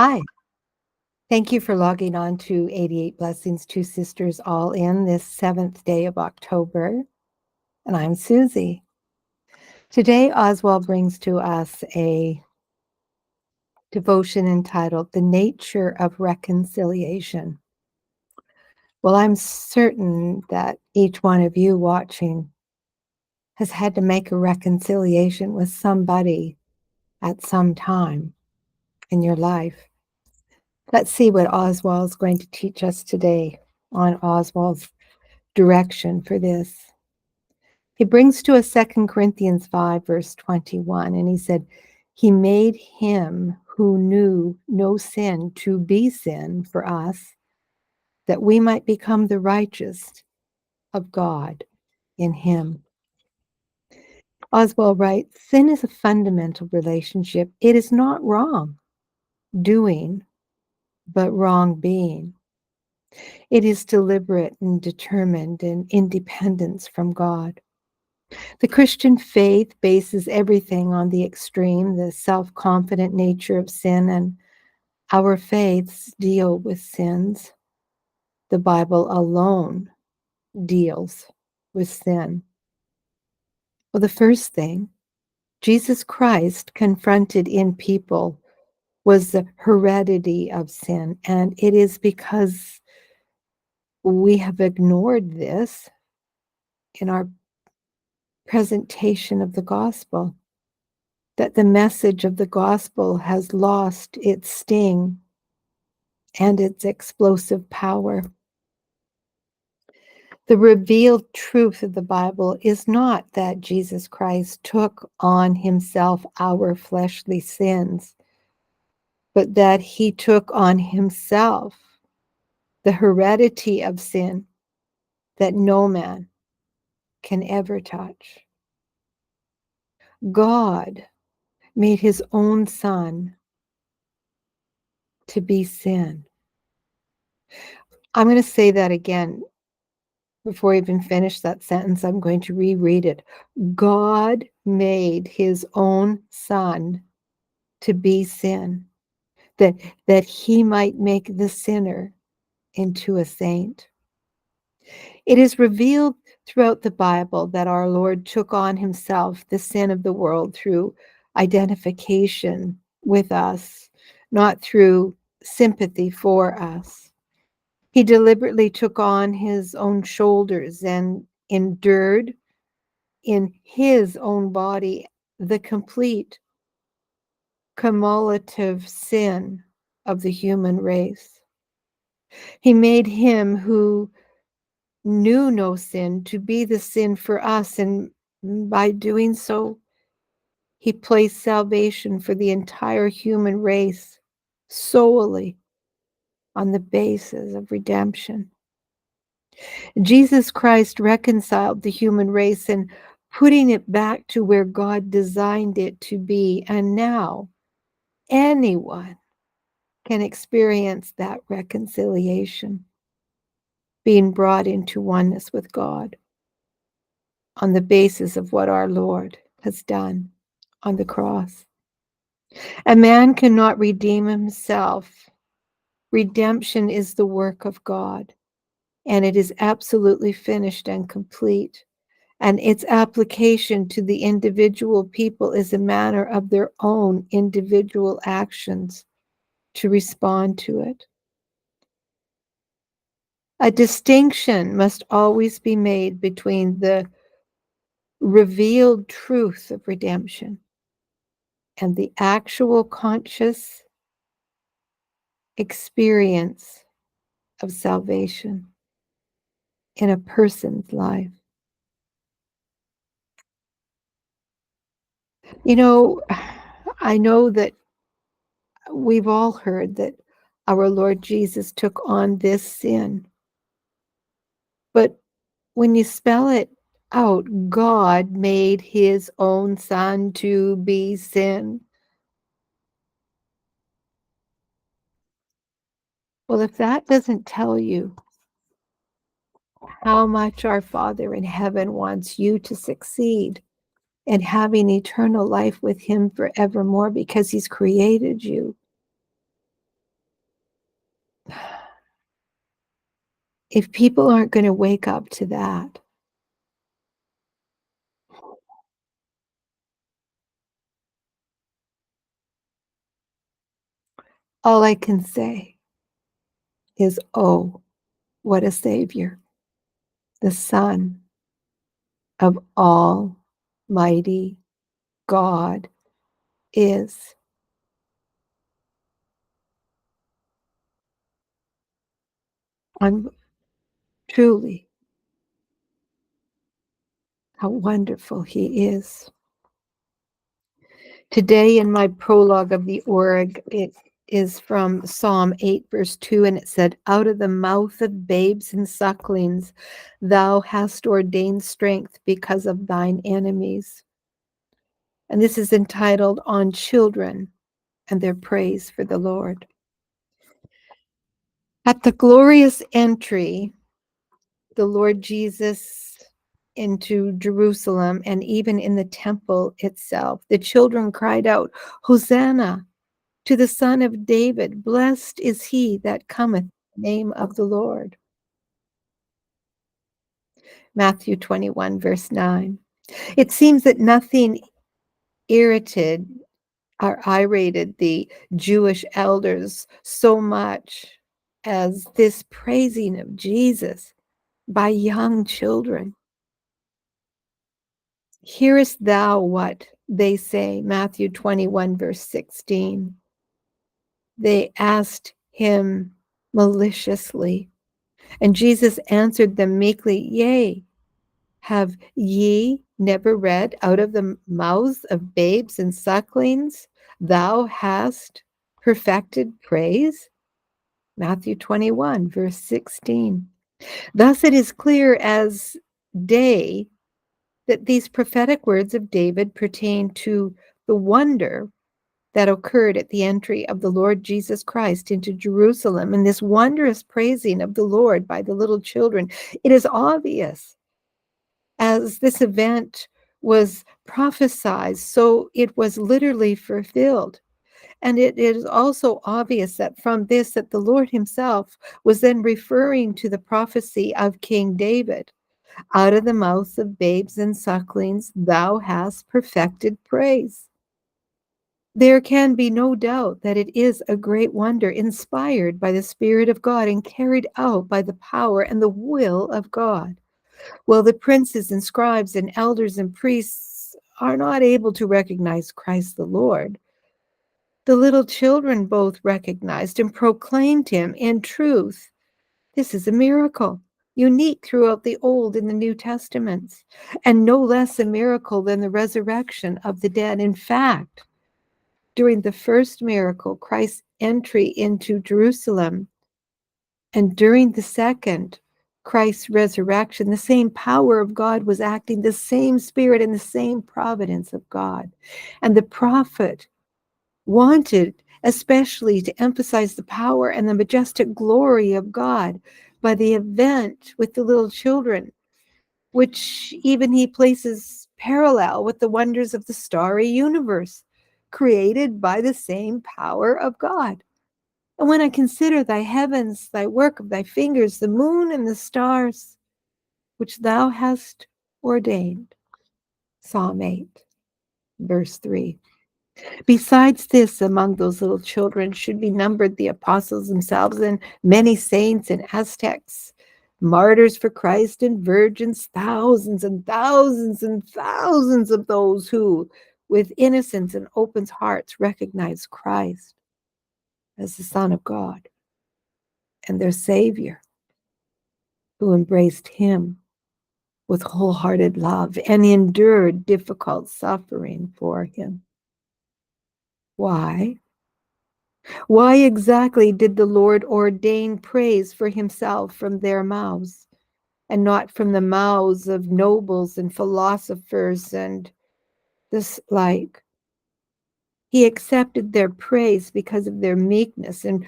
Hi. Thank you for logging on to 88 Blessings, Two Sisters All In this 7th day of October. And I'm Susie. Today, Oswald brings to us a devotion entitled The Nature of Reconciliation. Well, I'm certain that each one of you watching has had to make a reconciliation with somebody at some time in your life. Let's see what Oswald's going to teach us today on Oswald's direction for this. He brings to us 2 Corinthians 5, verse 21, and he said, He made him who knew no sin to be sin for us, that we might become the righteous of God in him. Oswald writes, sin is a fundamental relationship. It is not wrong doing, but wrong being. It is deliberate and determined in independence from God. The Christian faith bases everything on the extreme, the self-confident nature of sin, and our faiths deal with sins. The Bible alone deals with sin. Well, the first thing Jesus Christ confronted in people was the heredity of sin, and it is because we have ignored this in our presentation of the gospel, that the message of the gospel has lost its sting and its explosive power. The revealed truth of the Bible is not that Jesus Christ took on himself our fleshly sins, but that he took on himself the heredity of sin that no man can ever touch. God made his own son to be sin. I'm going to say that again. Before I even finish that sentence, I'm going to reread it. God made his own son to be sin, that he might make the sinner into a saint. It is revealed throughout the Bible that our Lord took on himself the sin of the world through identification with us, not through sympathy for us. He deliberately took on his own shoulders and endured in his own body the complete cumulative sin of the human race. He made him who knew no sin to be the sin for us, and by doing so, he placed salvation for the entire human race solely on the basis of redemption. Jesus Christ reconciled the human race and putting it back to where God designed it to be. And now anyone can experience that reconciliation, being brought into oneness with God on the basis of what our Lord has done on the cross. A man cannot redeem himself. Redemption is the work of God, and it is absolutely finished and complete. And its application to the individual people is a matter of their own individual actions to respond to it. A distinction must always be made between the revealed truth of redemption and the actual conscious experience of salvation in a person's life. You know, I know that we've all heard that our Lord Jesus took on this sin. But when you spell it out, God made his own son to be sin. Well, if that doesn't tell you how much our Father in heaven wants you to succeed and having eternal life with him forevermore because he's created you If people aren't going to wake up to that, all I can say is, oh, what a Savior, the Son of Almighty God is. I'm truly how wonderful He is. Today, in my prologue of the Org, it is from Psalm 8, verse 2, and it said, out of the mouth of babes and sucklings, thou hast ordained strength because of thine enemies. And this is entitled On Children and Their Praise for the Lord. At the glorious entry, the Lord Jesus into Jerusalem and even in the temple itself, the children cried out, Hosanna to the Son of David. Blessed is he that cometh in the name of the Lord. Matthew 21, verse 9. It seems that nothing irritated or irated the Jewish elders so much as this praising of Jesus by young children. Hearest thou what they say? Matthew 21, verse 16. They asked him maliciously, and Jesus answered them meekly, yea, have ye never read out of the mouths of babes and sucklings, thou hast perfected praise? Matthew 21, verse 16. Thus it is clear as day that these prophetic words of David pertain to the wonder that occurred at the entry of the Lord Jesus Christ into Jerusalem and this wondrous praising of the Lord by the little children. It is obvious as this event was prophesied, so it was literally fulfilled. And it is also obvious that from this, that the Lord himself was then referring to the prophecy of King David. Out of the mouths of babes and sucklings, thou hast perfected praise. There can be no doubt that it is a great wonder inspired by the Spirit of God and carried out by the power and the will of God. Well, the princes and scribes and elders and priests are not able to recognize Christ the Lord. The little children both recognized and proclaimed him in truth. This is a miracle, unique throughout the Old and the New Testaments, and no less a miracle than the resurrection of the dead. In fact, during the first miracle, Christ's entry into Jerusalem, and during the second, Christ's resurrection, the same power of God was acting, the same Spirit and the same providence of God. And the prophet wanted especially to emphasize the power and the majestic glory of God by the event with the little children, which even he places parallel with the wonders of the starry universe created by the same power of God. And when I consider thy heavens, thy work of thy fingers, the moon and the stars, which thou hast ordained. Psalm 8, verse 3. Besides this, among those little children should be numbered the apostles themselves and many saints and Aztecs, martyrs for Christ and virgins, thousands and thousands and thousands of those who, with innocence and open hearts, recognize Christ as the Son of God and their Savior, who embraced him with wholehearted love and endured difficult suffering for him. Why? Why exactly did the Lord ordain praise for himself from their mouths and not from the mouths of nobles and philosophers and this like? He accepted their praise because of their meekness and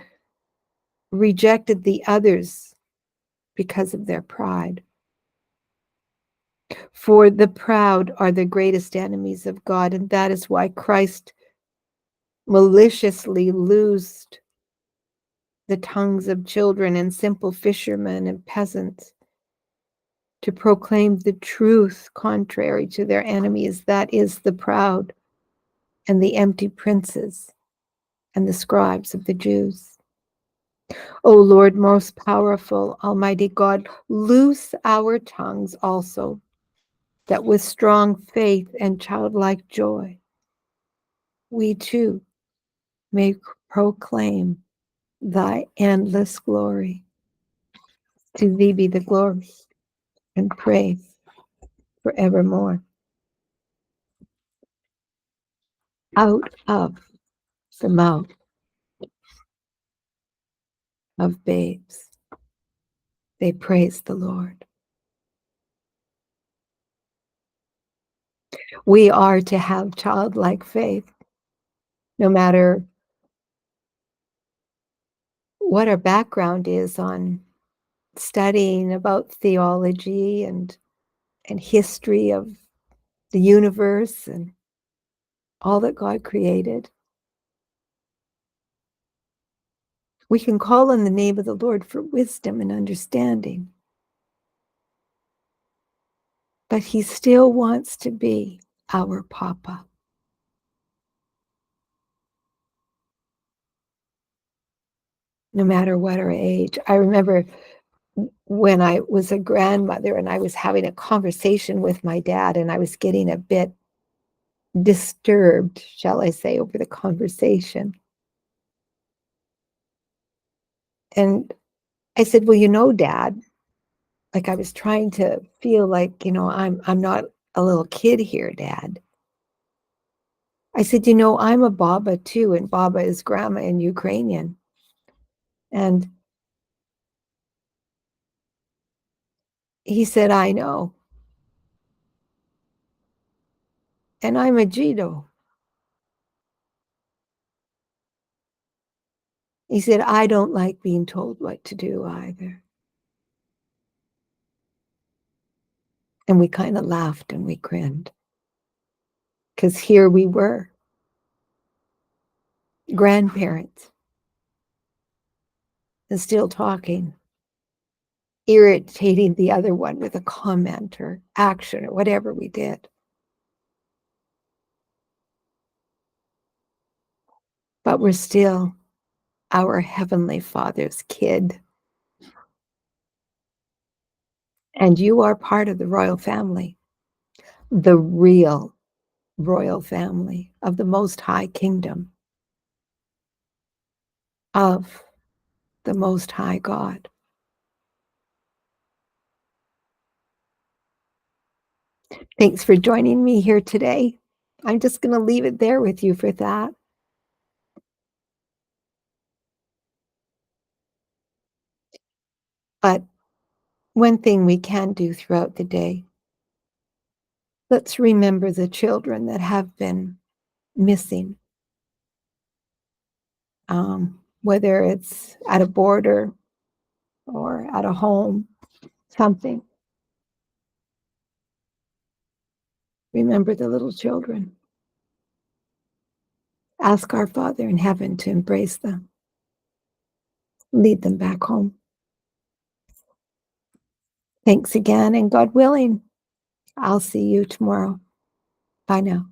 rejected the others because of their pride. For the proud are the greatest enemies of God, and that is why Christ maliciously loosed the tongues of children and simple fishermen and peasants, to proclaim the truth contrary to their enemies, that is, the proud and the empty princes and the scribes of the Jews. O Lord, most powerful, Almighty God, loose our tongues also, that with strong faith and childlike joy, we too may proclaim thy endless glory. To thee be the glory and praise forevermore. Out of the mouth of babes, they praise the Lord. We are to have childlike faith, no matter what our background is on studying about theology and history of the universe and all that God created. We can call on the name of the Lord for wisdom and understanding. But he still wants to be our Papa. No matter what our age. I remember when I was a grandmother and I was having a conversation with my dad, and I was getting a bit disturbed, shall I say, over the conversation. And I said, well, Dad, like I was trying to feel like, I'm not a little kid here, Dad. I said, I'm a Baba too, and Baba is grandma in Ukrainian. And he said, I know. And I'm a Jido. He said, I don't like being told what to do either. And we kind of laughed and we grinned. Because here we were, grandparents, and still talking, irritating the other one with a comment or action or whatever we did. But we're still our Heavenly Father's kid. And you are part of the royal family, the real royal family of the Most High Kingdom, of the Most High God. Thanks for joining me here today. I'm just going to leave it there with you for that. But one thing we can do throughout the day, let's remember the children that have been missing, whether it's at a border or at a home, something. Remember the little children. Ask our Father in heaven to embrace them, lead them back home. Thanks again, and God willing, I'll see you tomorrow. Bye now.